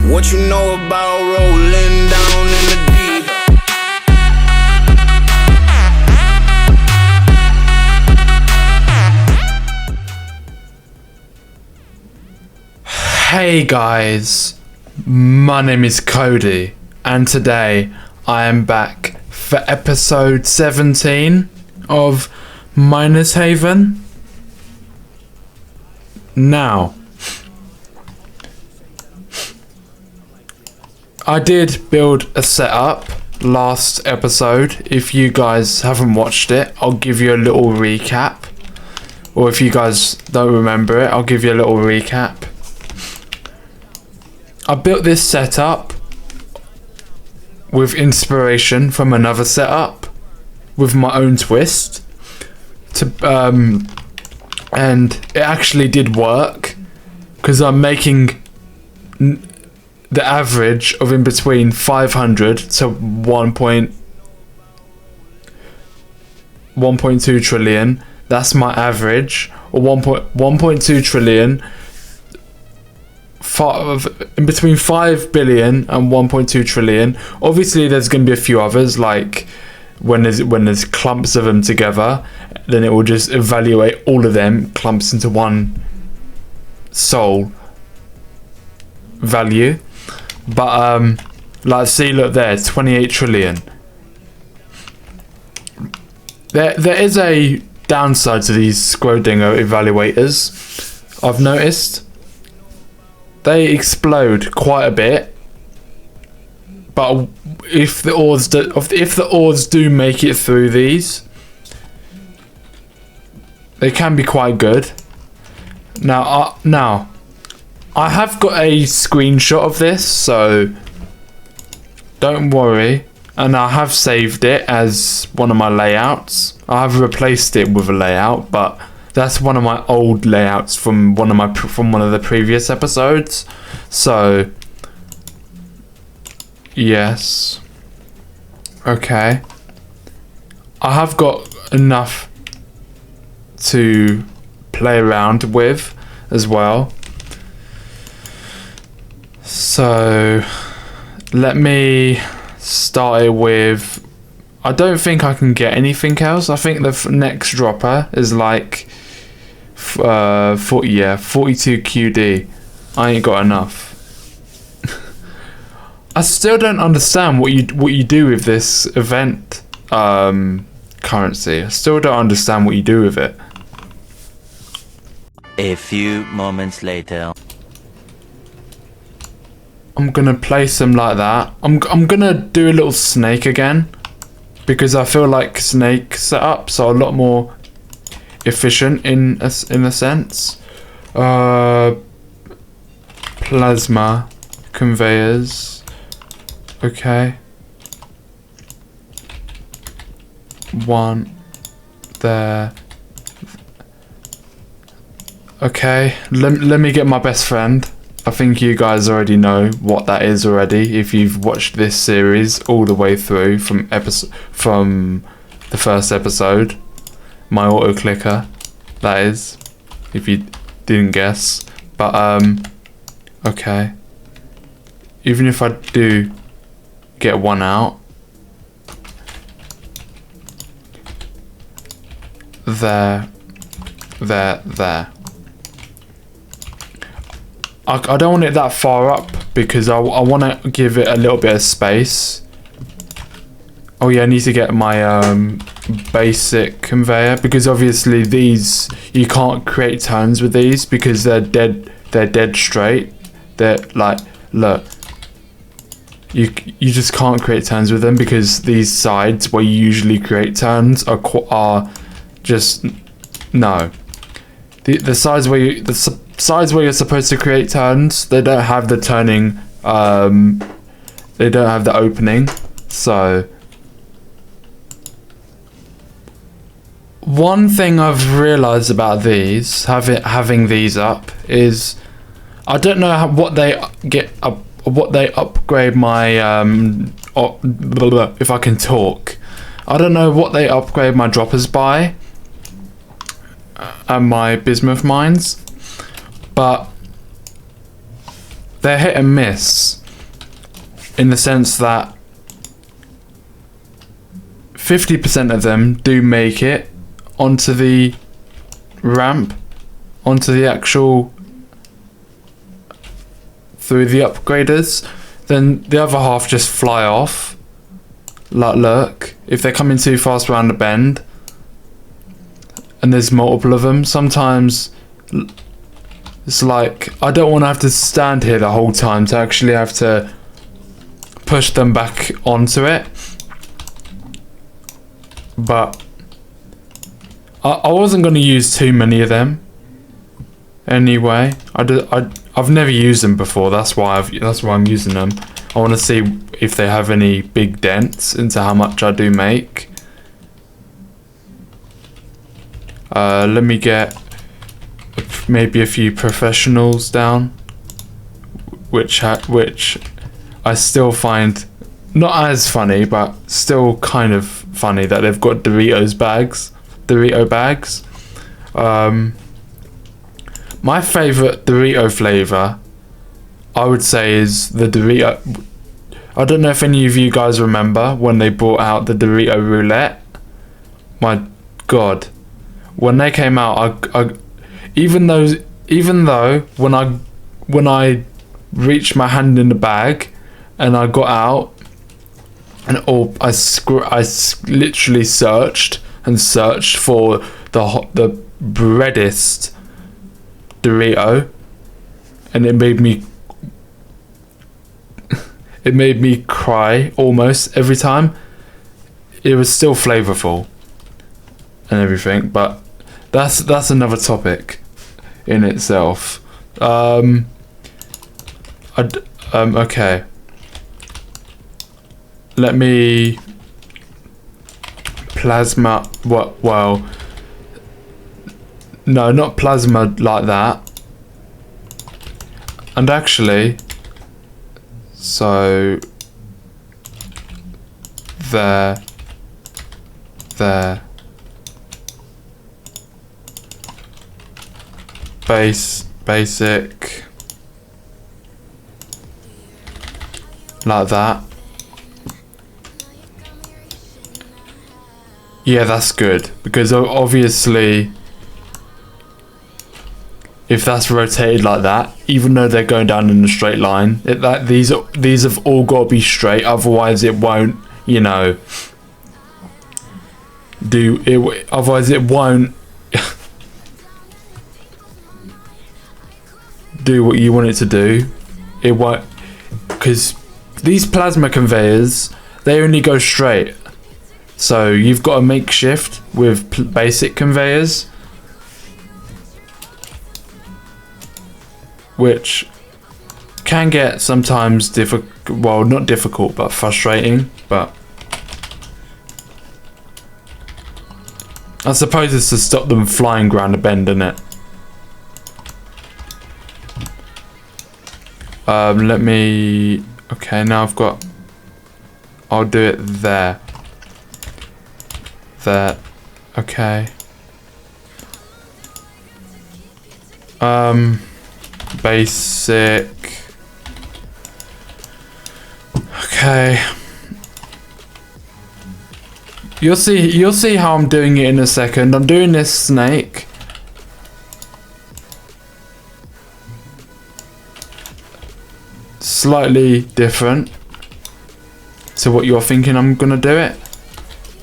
What you know about rolling down in the deep? Hey guys, my name is Cody, and today I am back for episode 17 of Miners Haven. Now, I did build a setup last episode. If you guys haven't watched it, I'll give you a little recap. Or if you guys don't remember it, I'll give you a little recap. I built this setup with inspiration from another setup with my own twist. And it actually did work because I'm making the average of in between 500 to 1.2 trillion. That's my average, or 1.2 trillion. In between 5 billion and 1.2 trillion. Obviously there's going to be a few others, like when there's clumps of them together, then it will just evaluate all of them clumps into one sole value. But like, see, look there, 28 trillion. There is a downside to these Schrodinger evaluators, I've noticed. They explode quite a bit, but if the odds do make it through these, they can be quite good. Now I have got a screenshot of this, so don't worry, and I have saved it as one of my layouts. I have replaced it with a layout, but that's one of my old layouts from one of the previous episodes. So yes, okay, I have got enough to play around with as well. So let me start it with, I don't think I can get anything else. I think the next dropper is like 42 QD. I ain't got enough. I still don't understand what you do with this event currency. I still don't understand what you do with it. A few moments later. I'm gonna place them like that. I'm gonna do a little snake again, because I feel like snake setups are a lot more efficient in a sense. Plasma conveyors. Okay. One there. Okay, let me get my best friend. I think you guys already know what that is already if you've watched this series all the way through from the first episode. My auto clicker, that is, if you didn't guess. But okay, even if I do get one out, there. I don't want it that far up because I want to give it a little bit of space. Oh yeah, I need to get my basic conveyor, because obviously these, you can't create turns with these because they're dead straight. They're like, look, you just can't create turns with them because these sides where you usually create turns are just no. The sides where you're supposed to create turns, they don't have the turning, they don't have the opening. So one thing I've realized about these, having these up, is I don't know what they upgrade my if I can talk. I don't know what they upgrade my droppers by and my bismuth mines, but they're hit and miss in the sense that 50% of them do make it onto the ramp, onto the actual through the upgraders. Then the other half just fly off. Like, look, if they're coming too fast around the bend and there's multiple of them, sometimes it's like I don't want to have to stand here the whole time to actually have to push them back onto it. But I wasn't going to use too many of them anyway. I've never used them before. That's why I'm using them. I want to see if they have any big dents into how much I do make. Let me get maybe a few professionals down, which I still find not as funny, but still kind of funny that they've got Dorito bags. My favorite Dorito flavor, I would say, is the Dorito. I don't know if any of you guys remember when they brought out the Dorito roulette. My God, when they came out, I even though when I reached my hand in the bag and I got out, and I literally searched for the breadest Dorito, and it made me cry almost every time. It was still flavorful and everything, but that's another topic in itself. Okay. Let me plasma. What? Well, no, not plasma like that. And actually, so there, basic, like that. Yeah, that's good, because obviously if that's rotated like that, even though they're going down in a straight line, these have all got to be straight, otherwise it won't, you know, do it. Otherwise it won't do what you want it to do. It won't, because these plasma conveyors, they only go straight. So you've got a makeshift with basic conveyors, which can get sometimes well, not difficult, but frustrating. But I suppose it's to stop them flying around the bend, isn't it? Let me. Okay, now I'll do it there. There. Okay. Basic. Okay. You'll see how I'm doing it in a second. I'm doing this snake. Slightly different to what you're thinking I'm gonna do it.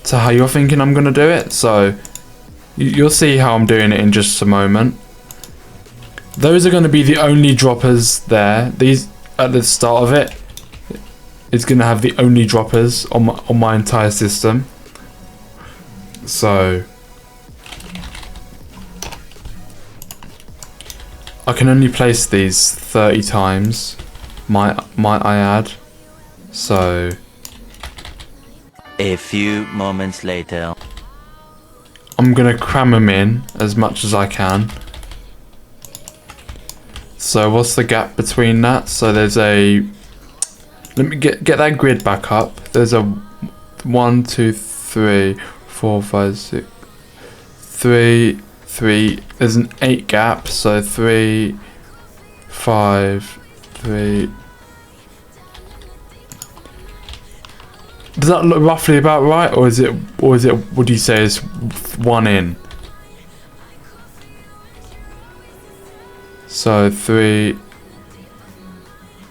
To how you're thinking I'm gonna do it. So you'll see how I'm doing it in just a moment. Those are going to be the only droppers there. These at the start of it, it's going to have the only droppers on my entire system. So I can only place these 30 times. Might I add? So A few moments later. I'm going to cram them in as much as I can. So what's the gap between that? So there's a, let me get that grid back up. There's a 1, 2, 3, 4, 5, 6, 3. There's an 8 gap. So 3, 5, 3. Does that look roughly about right, or is it? Would you say is 1 in? So 3,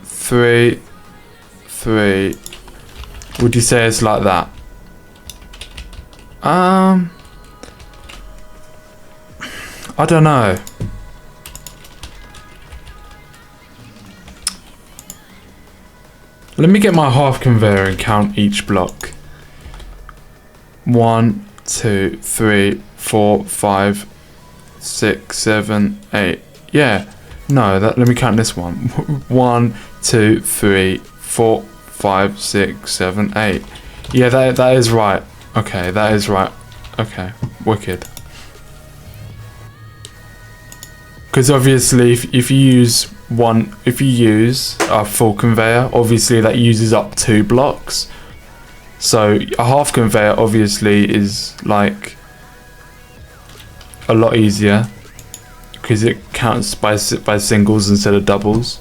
3, 3. Would you say it's like that? I don't know. Let me get my half conveyor and count each block. 1, 2, 3, 4, 5, 6, 7, 8. Yeah. No, let me count this one. 1, 2, 3, 4, 5, 6, 7, 8. Yeah, that is right. Okay, that is right. Okay, wicked. Because obviously, if you use a full conveyor, obviously that uses up 2 blocks. So a half conveyor obviously is like a lot easier because it counts by singles instead of doubles.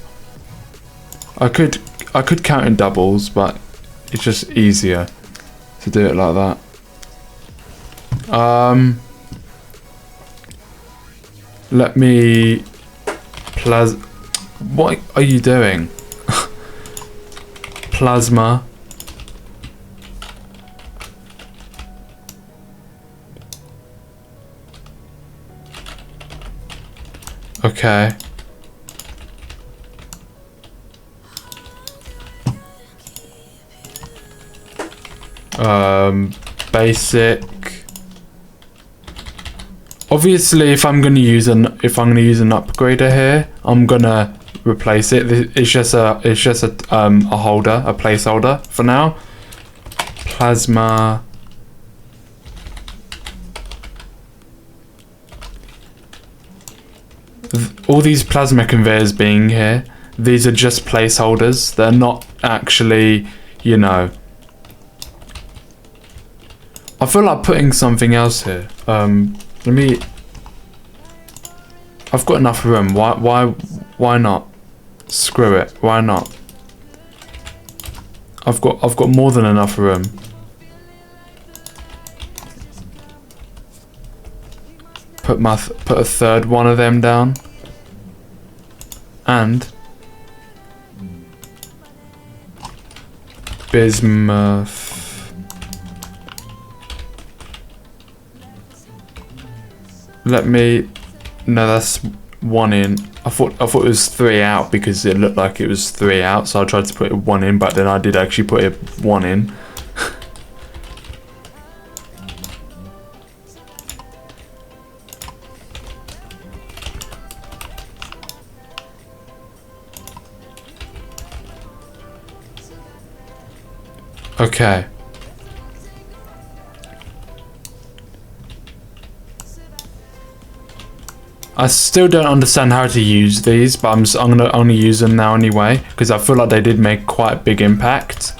I could count in doubles, but it's just easier to do it like that. Let me what are you doing? Plasma. Okay. Basic. Obviously, if I'm gonna use an upgrader here, I'm gonna replace it. It's just a holder, a placeholder for now. Plasma. All these plasma conveyors being here, these are just placeholders. They're not actually, you know. I feel like putting something else here. I've got enough room. Why not? Screw it. Why not? I've got more than enough room. Put a third one of them down. And bismuth. No, that's 1 in. I thought it was 3 out because it looked like it was 3 out, so I tried to put it 1 in, but then I did actually put it 1 in. Okay. I still don't understand how to use these, but I'm gonna only use them now anyway, because I feel like they did make quite a big impact.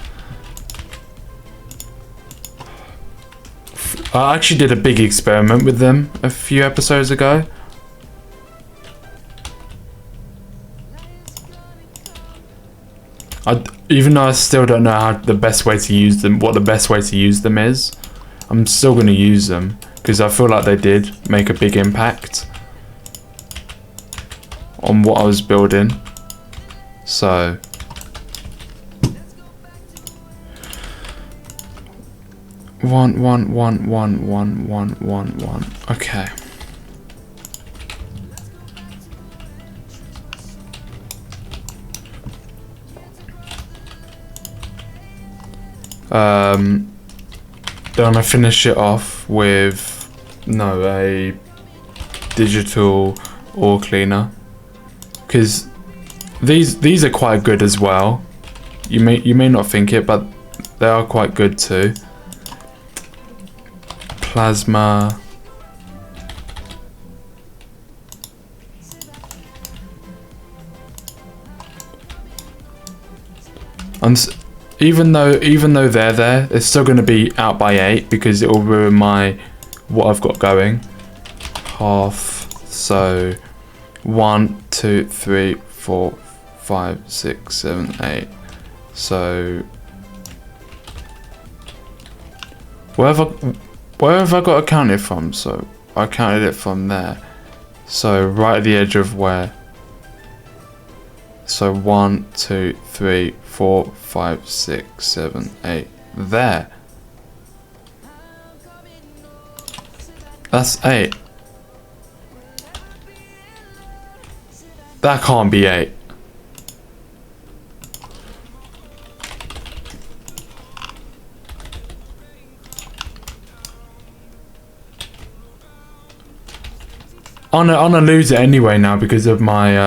I actually did a big experiment with them a few episodes ago. Even though I still don't know how the best way to use them, what the best way to use them is, I'm still gonna use them because I feel like they did make a big impact on what I was building. So one. Okay. Then I finish it off with a digital ore cleaner, because these are quite good as well. You may not think it, but they are quite good too. Plasma. Even though they're there, it's still going to be out by 8 because it will ruin what I've got going. Half. So 1, 2, 3, 4, 5, 6, 7, 8. So where have I got to count it from? So I counted it from there. So right at the edge of where? So 1, 2, 3, 4, 5, 6, 7, 8. There. That's 8. That can't be 8. I'm gonna lose it anyway now because of my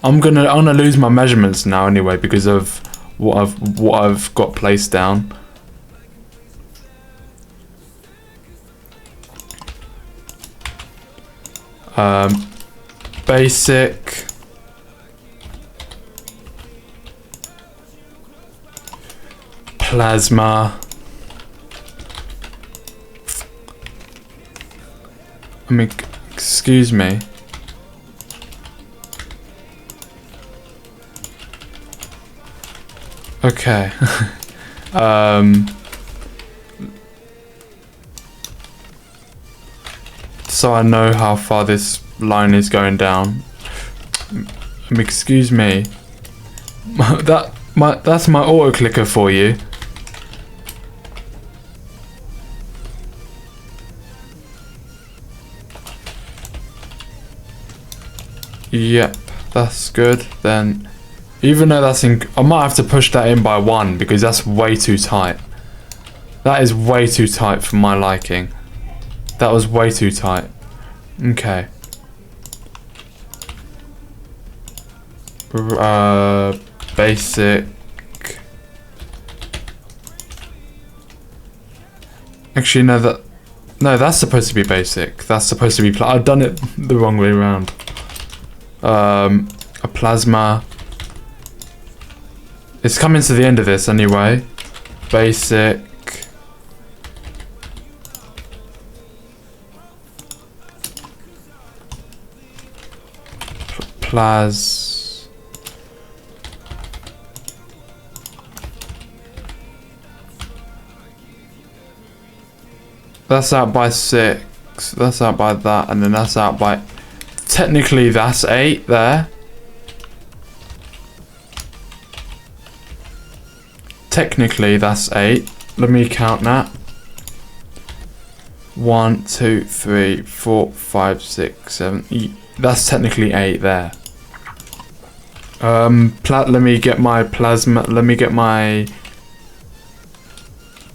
I'm gonna lose my measurements now anyway because of what I've got placed down. Basic. Plasma. I mean, excuse me. Okay. So I know how far this line is going down. Excuse me. That's my auto clicker for you. Yep, that's good. Then, even though that's I might have to push that in by 1 because that's way too tight. That is way too tight for my liking. That was way too tight. Okay. Basic. Actually, no, that's supposed to be basic. That's supposed to be I've done it the wrong way around. A plasma. It's coming to the end of this anyway. Basic. That's out by 6. That's out by that, and then that's out by. Technically, that's 8 there. Technically, that's 8. Let me count that. 1, 2, 3, 4, 5, 6, 7. That's technically 8 there. Let me get my plasma. Let me get my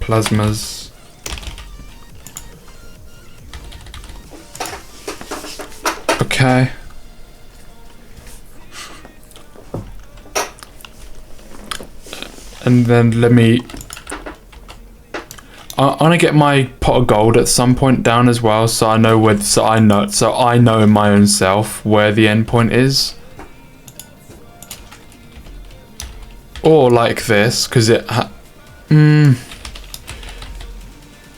plasmas. Okay. And then let me. I'm gonna get my pot of gold at some point down as well, so I know where. So I know in my own self where the end point is. Or like this, because it.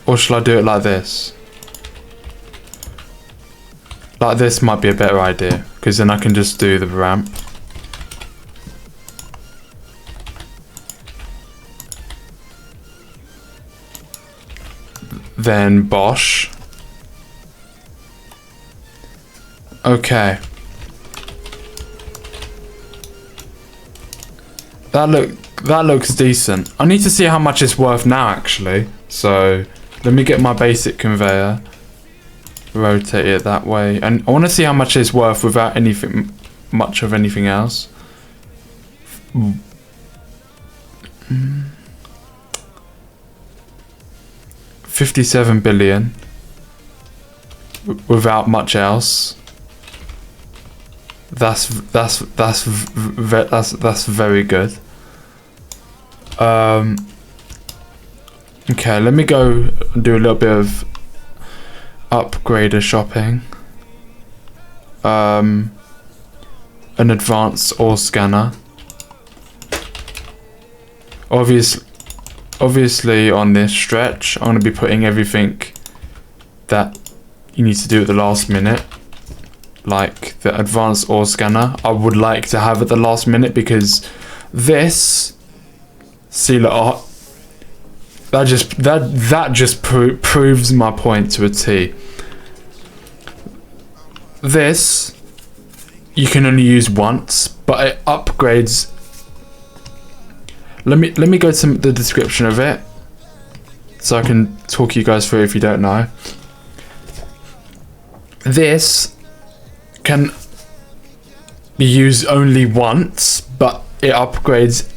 Or shall I do it like this? Like this might be a better idea, because then I can just do the ramp. Then Bosch. Okay. That looks decent. I need to see how much it's worth now actually. So let me get my basic conveyor. Rotate it that way. And I want to see how much it's worth without much of anything else. 57 billion without much else. That's very good. Okay, let me go and do a little bit of upgrader shopping. An advanced ore scanner. Obviously on this stretch I'm going to be putting everything that you need to do at the last minute. like the advanced ore scanner, I would like to have at the last minute, because this, see, look, that just proves my point to a T. This you can only use once, but it upgrades. Let me go to the description of it, so I can talk you guys through if you don't know. This can be used only once, but it upgrades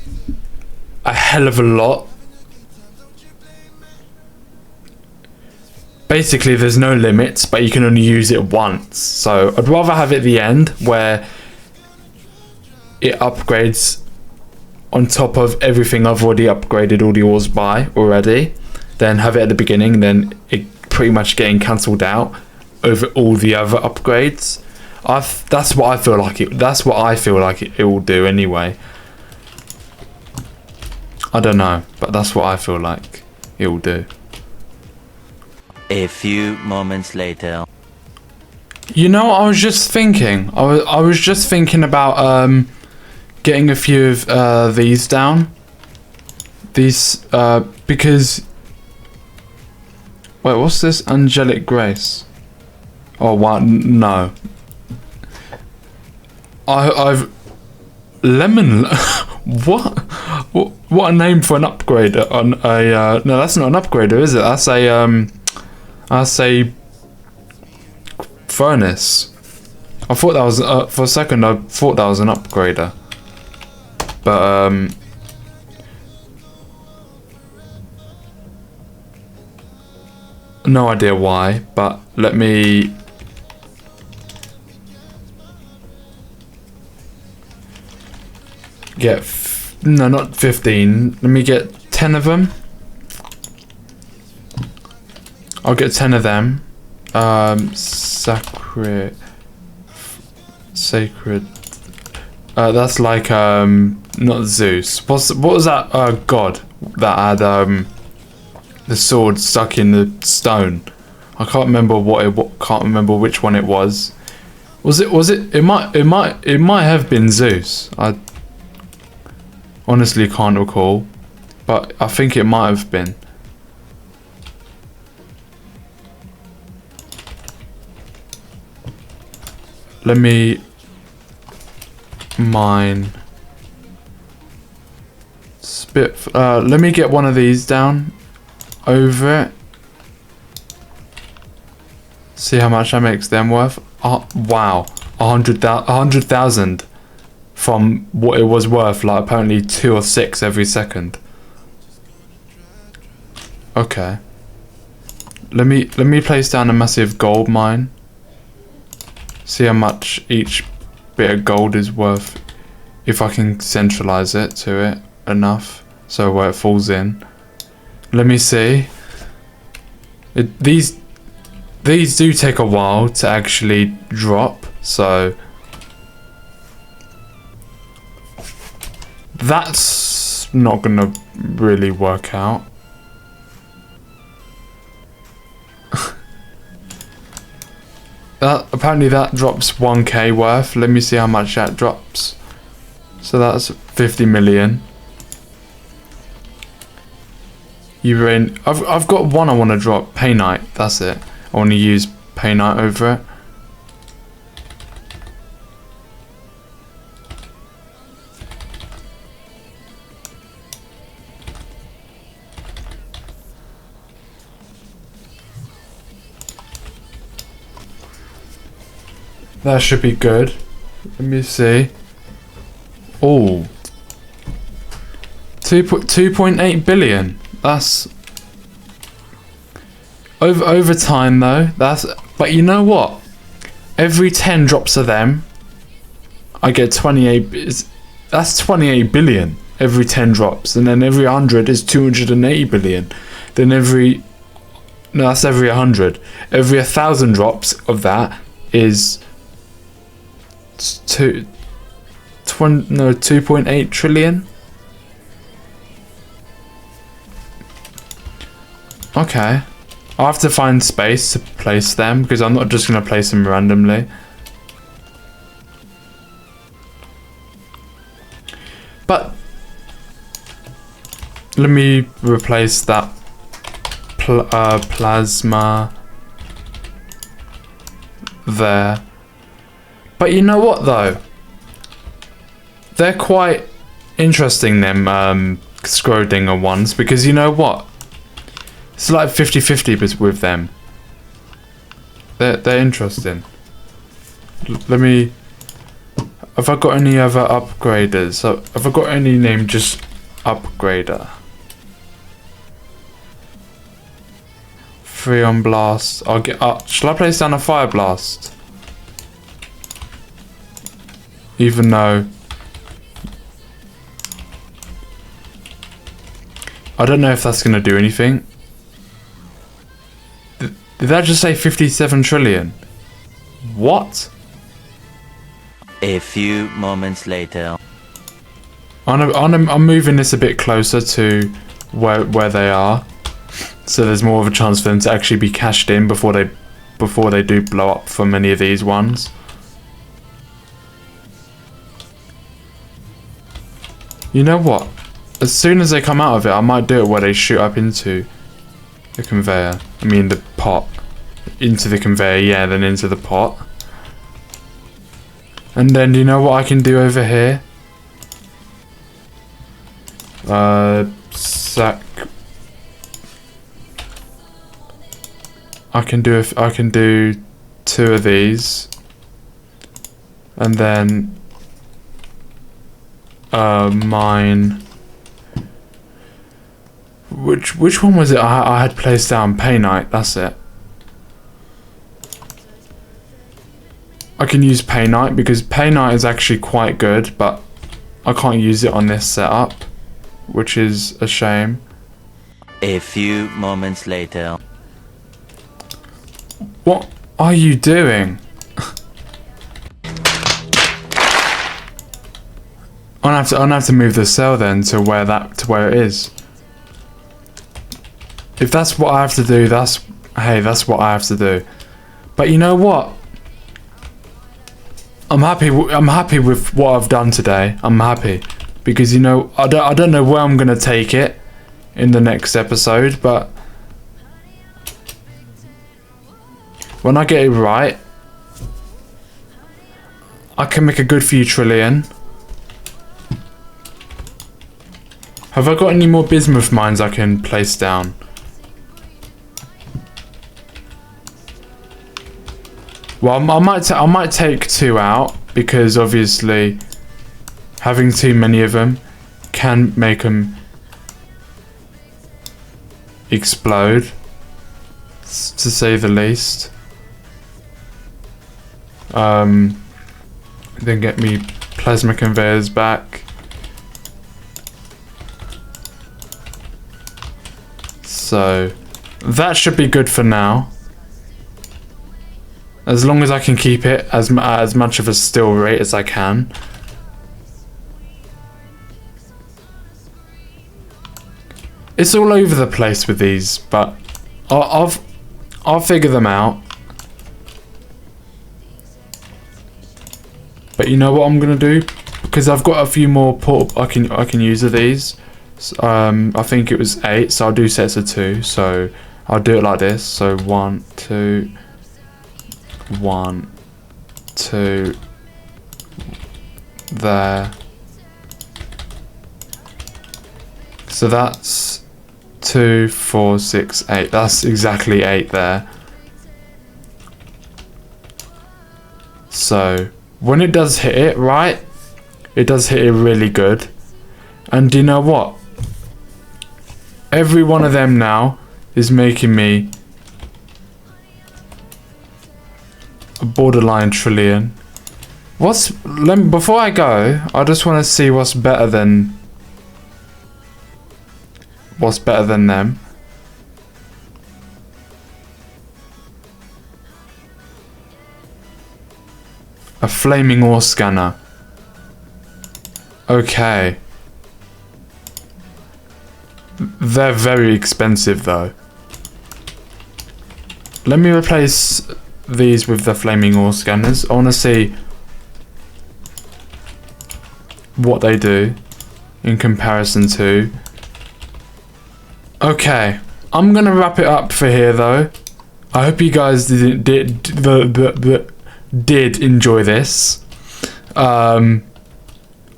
a hell of a lot. Basically, there's no limits, but you can only use it once. So I'd rather have it at the end, where it upgrades on top of everything I've already upgraded all the ores by already, then have it at the beginning, then it pretty much getting cancelled out over all the other upgrades. That's what I feel like it. That's what I feel like it will do anyway. I don't know, but that's what I feel like it will do. A few moments later. You know, I was just thinking. I was just thinking about getting a few of these down. These because wait, what's this? Angelic Grace. Oh wow, no. I've lemon. What a name for an upgrader on a no, that's not an upgrader, is it? That's a furnace. I thought that was for a second. I thought that was an upgrader, but no idea why. But let me. No, not 15. Let me get 10 of them. I'll get 10 of them. Sacred. That's like not Zeus. What was that god that had the sword stuck in the stone? I can't remember can't remember which one it was. Was it? It might have been Zeus. I honestly can't recall, but I think it might have been. Let me mine. Let me get one of these down over it. See how much that makes them worth. Wow, 100,000 from what it was worth, like apparently 2 or 6 every second. Okay. Let me place down a massive gold mine. See how much each bit of gold is worth, if I can centralize it to it enough so where it falls in. Let me see. These do take a while to actually drop, so that's not gonna really work out. Apparently that drops 1k worth. Let me see how much that drops. So that's 50 million. I've got one I want to drop. Paynite. That's it. I want to use Paynite over it. That should be good. Let me see. Oh, 2.8 billion. That's over time though. But you know what? Every 10 drops of them, I get 28. That's 28 billion every 10 drops, and then every 100 is 280 billion. Then that's every 100. Every 1,000 drops of that is 2.8 trillion. Okay, I'll have to find space to place them because I'm not just gonna place them randomly. But let me replace that plasma there. But you know what though? They're quite interesting, them Schrodinger ones, because you know what? It's like 50-50 with them. They're interesting. Let me... Have I got any other upgraders? So, have I got any name just upgrader? 3 on blast. I'll get up. Shall I place down a fire blast? Even though I don't know if that's gonna do anything. Did that just say 57 trillion? What? A few moments later. I'm moving this a bit closer to where they are, so there's more of a chance for them to actually be cashed in before they do blow up for many of these ones. You know what? As soon as they come out of it, I might do it where they shoot up into the conveyor. I mean the pot. Into the conveyor, yeah, then into the pot. And then, do you know what I can do over here? Sack. I can do 2 of these. And then mine. Which one was it I had placed down? Paynite, that's it. I can use Paynite because Paynite is actually quite good, but I can't use it on this setup, which is a shame. A few moments later. What are you doing? I'm gonna have to move the cell then to where it is. If that's what I have to do, that's what I have to do. But you know what? I'm happy with what I've done today. I'm happy because you know I don't know where I'm gonna take it in the next episode, but when I get it right, I can make a good few trillion. Have I got any more bismuth mines I can place down? Well, I might take 2 out because obviously having too many of them can make them explode, to say the least. Then get me plasma conveyors back. So that should be good for now. As long as I can keep it as much of a still rate as I can. It's all over the place with these, but I'll figure them out. But you know what I'm gonna do? Because I've got a few more I can use of these. I think it was 8, so I'll do sets of 2. So I'll do it like this. So 1, 2. 1, 2, there. So that's 2, 4, 6, 8. That's exactly 8 there. So when it does hit it, right? It does hit it really good. And do you know what? Every one of them now is making me a borderline trillion. Before I go, I just want to see what's better than them. A flaming ore scanner. Okay. They're very expensive though. Let me replace these with the flaming ore scanners. I want to see what they do. in comparison to. Okay, I'm gonna wrap it up for here though. I hope you guys did enjoy this. I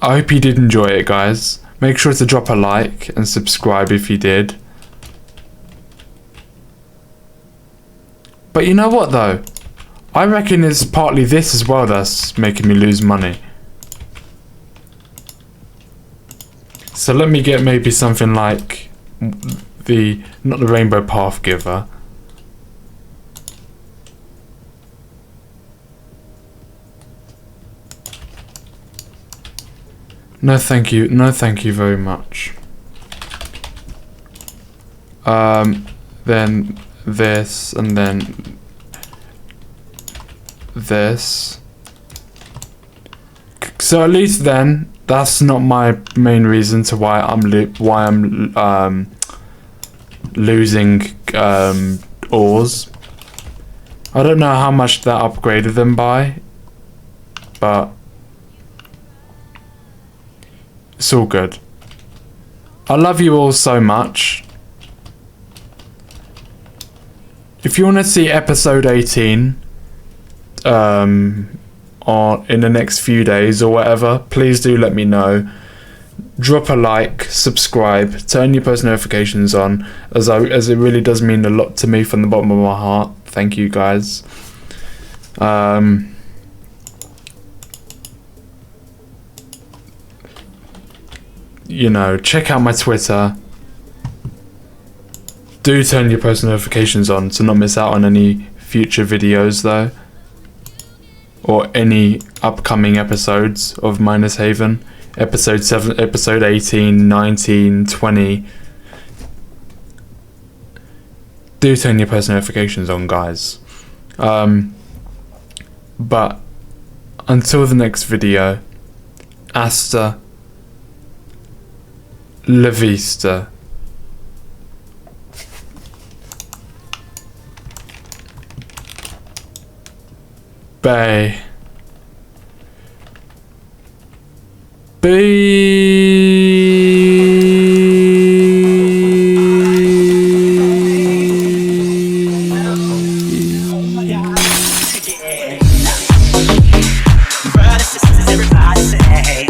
hope you did enjoy it, guys. Make sure to drop a like and subscribe if you did. But you know what though? I reckon it's partly this as well that's making me lose money. So let me get maybe something like not the Rainbow Path Giver. No thank you, no thank you very much. Then this, and then this. So at least then, that's not my main reason to why I'm losing ores. I don't know how much that upgraded them by, but it's all good. I love you all so much. If you want to see episode 18 or in the next few days or whatever, please do let me know. Drop a like, subscribe, turn your post notifications on, as it really does mean a lot to me from the bottom of my heart. Thank you guys. You know, check out my Twitter. Do turn your post notifications on to not miss out on any future videos though, or any upcoming episodes of Minus Haven. Episode 7, episode 18, 19, 20. Do turn your post notifications on, guys. But until the next video, hasta la vista. Bye. Brothers, sisters, everybody say